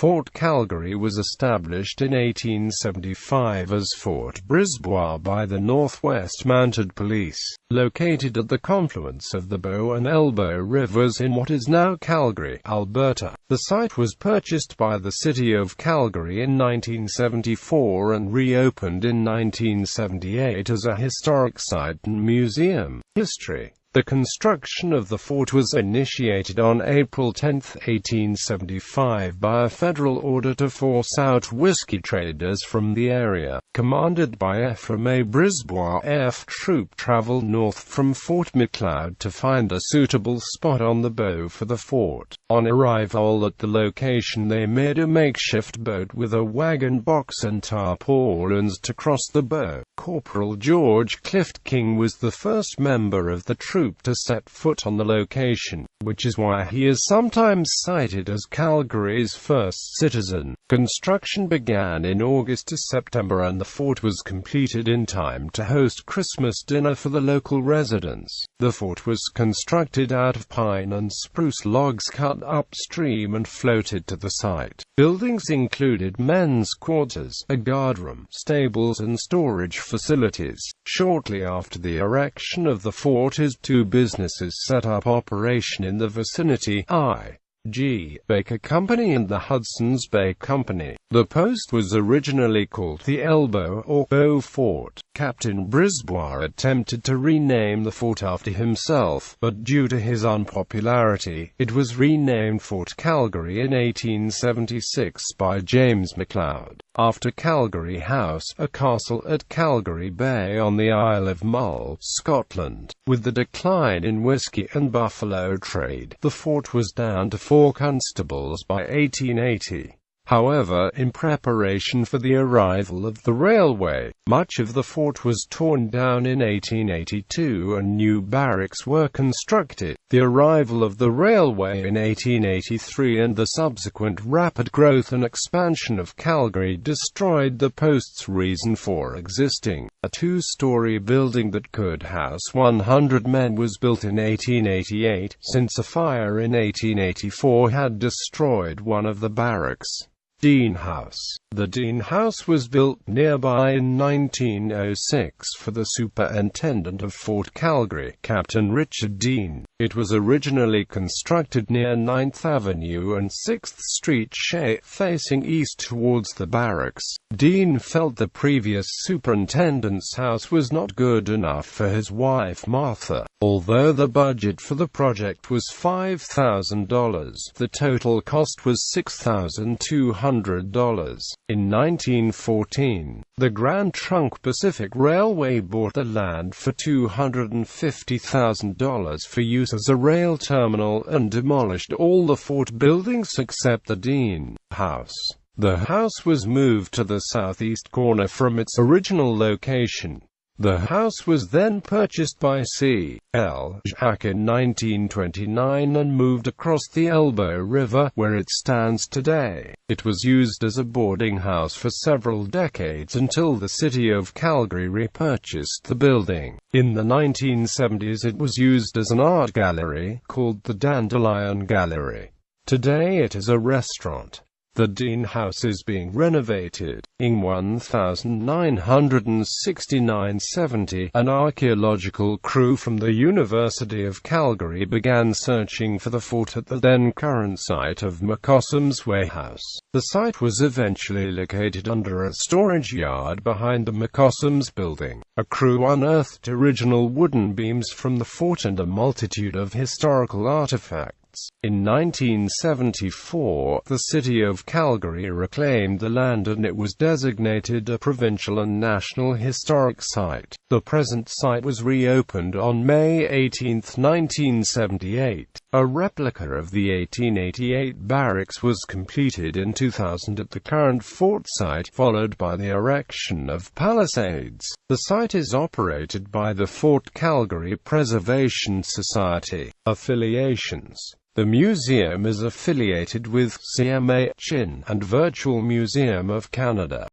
Fort Calgary was established in 1875 as Fort Brisebois by the Northwest Mounted Police, located at the confluence of the Bow and Elbow Rivers in what is now Calgary, Alberta. The site was purchased by the City of Calgary in 1974 and reopened in 1978 as a historic site and museum. History. The construction of the fort was initiated on April 10, 1875 by a federal order to force out whiskey traders from the area. Commanded by Ephraim A. Brisebois, F Troop traveled north from Fort Macleod to find a suitable spot on the bow for the fort. On arrival at the location, they made a makeshift boat with a wagon box and tarpaulins to cross the bow. Corporal George Clift King was the first member of the troop to set foot on the location, which is why he is sometimes cited as Calgary's first citizen. Construction began in August to September and the fort was completed in time to host Christmas dinner for the local residents. The fort was constructed out of pine and spruce logs cut upstream and floated to the site. Buildings included men's quarters, a guardroom, stables and storage facilities. Shortly after the erection of the fort, two businesses set up operation in the vicinity, I.G. Baker Company and the Hudson's Bay Company. The post was originally called the Elbow or Bow Fort. Captain Brisebois attempted to rename the fort after himself, but due to his unpopularity, it was renamed Fort Calgary in 1876 by James Macleod, after Calgary House, a castle at Calgary Bay on the Isle of Mull, Scotland. With the decline in whiskey and buffalo trade, the fort was down to 4 constables by 1880. However, in preparation for the arrival of the railway, much of the fort was torn down in 1882 and new barracks were constructed. The arrival of the railway in 1883 and the subsequent rapid growth and expansion of Calgary destroyed the post's reason for existing. A 2-story building that could house 100 men was built in 1888, since a fire in 1884 had destroyed one of the barracks. Dean House. The Dean House was built nearby in 1906 for the Superintendent of Fort Calgary, Captain Richard Dean. It was originally constructed near 9th Avenue and 6th Street, facing east towards the barracks. Dean felt the previous superintendent's house was not good enough for his wife Martha. Although the budget for the project was $5,000, the total cost was $6,200. In 1914, the Grand Trunk Pacific Railway bought the land for $250,000 for use as a rail terminal and demolished all the fort buildings except the Dean House. The house was moved to the southeast corner from its original location. The house was then purchased by C.L. Jack in 1929 and moved across the Elbow River, where it stands today. It was used as a boarding house for several decades until the City of Calgary repurchased the building. In the 1970s it was used as an art gallery, called the Dandelion Gallery. Today it is a restaurant. The Dean House is being renovated. In 1969-70, an archaeological crew from the University of Calgary began searching for the fort at the then current site of McCossum's Warehouse. The site was eventually located under a storage yard behind the McCossum's building. A crew unearthed original wooden beams from the fort and a multitude of historical artifacts. In 1974, the City of Calgary reclaimed the land and it was designated a provincial and national historic site. The present site was reopened on May 18, 1978. A replica of the 1888 barracks was completed in 2000 at the current fort site, followed by the erection of palisades. The site is operated by the Fort Calgary Preservation Society. Affiliations. The museum is affiliated with CMA, Chin, and Virtual Museum of Canada.